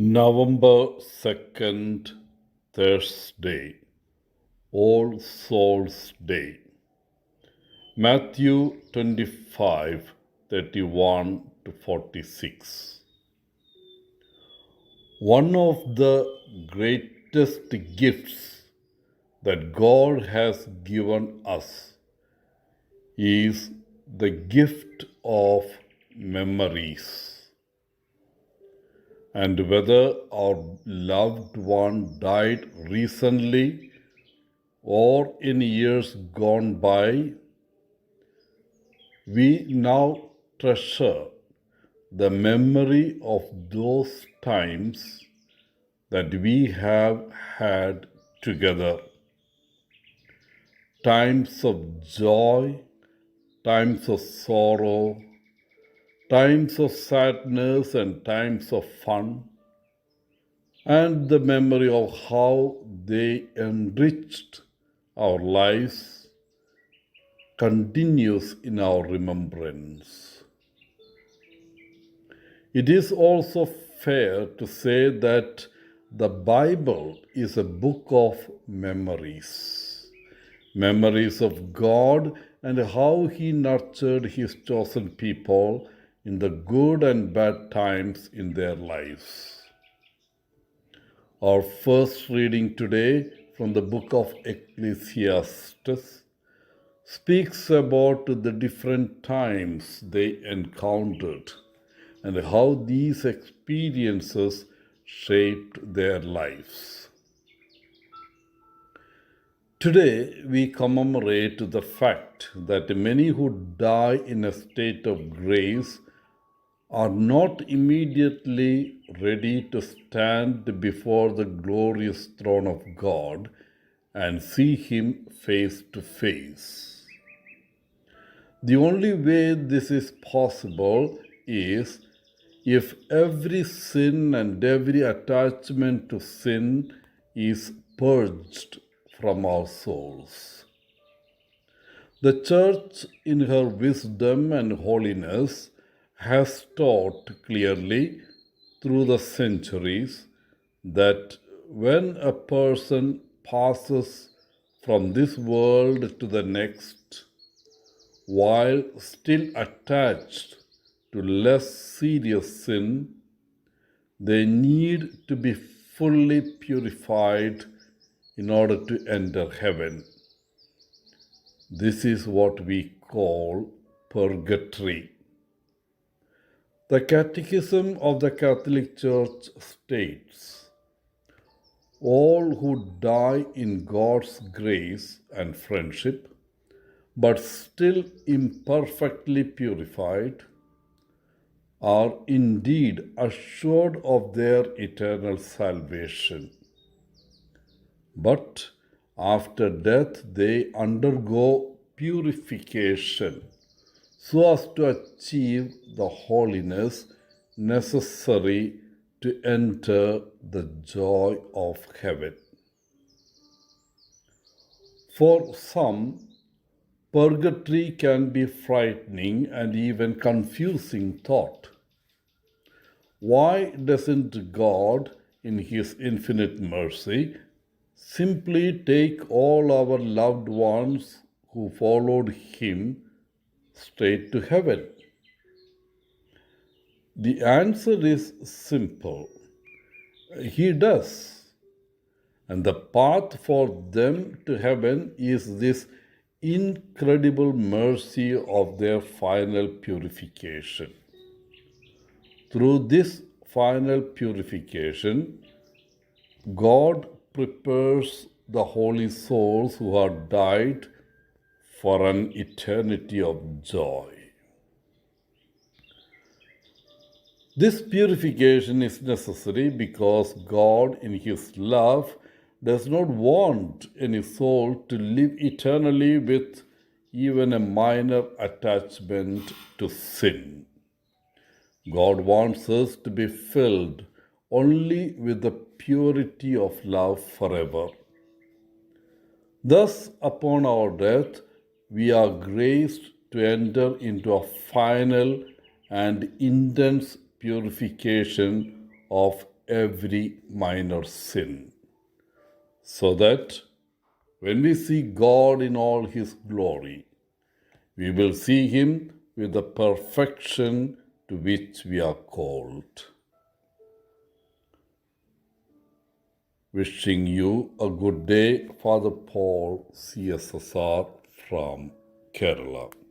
November 2nd, Thursday, All Souls Day. Matthew 25:31 to 46. One of the greatest gifts that God has given us is the gift of memories. And whether our loved one died recently or in years gone by, we now treasure the memory of those times that we have had together. Times of joy, times of sorrow, times of sadness, and times of fun, and the memory of how they enriched our lives continues in our remembrance. It is also fair to say that the Bible is a book of memories. Memories of God and how He nurtured His chosen people in the good and bad times in their lives. Our first reading today from the book of Ecclesiastes speaks about the different times they encountered and how these experiences shaped their lives. Today, we commemorate the fact that many who die in a state of grace are not immediately ready to stand before the glorious throne of God and see Him face to face. The only way this is possible is if every sin and every attachment to sin is purged from our souls. The Church, in her wisdom and holiness, has taught clearly through the centuries that when a person passes from this world to the next, while still attached to less serious sin, they need to be fully purified in order to enter heaven. This is what we call purgatory. The Catechism of the Catholic Church states, all who die in God's grace and friendship, but still imperfectly purified, are indeed assured of their eternal salvation. But after death, they undergo purification so as to achieve the holiness necessary to enter the joy of heaven. For some, purgatory can be frightening and even confusing thought. Why doesn't God, in His infinite mercy, simply take all our loved ones who followed Him straight to heaven? The answer is simple. He does. And the path for them to heaven is this incredible mercy of their final purification. Through this final purification, God prepares the holy souls who have died for an eternity of joy. This purification is necessary because God, in His love, does not want any soul to live eternally with even a minor attachment to sin. God wants us to be filled only with the purity of love forever. Thus, upon our death, we are graced to enter into a final and intense purification of every minor sin, so that when we see God in all his glory, we will see him with the perfection to which we are called. Wishing you a good day, Father Paul, CSSR from Kerala.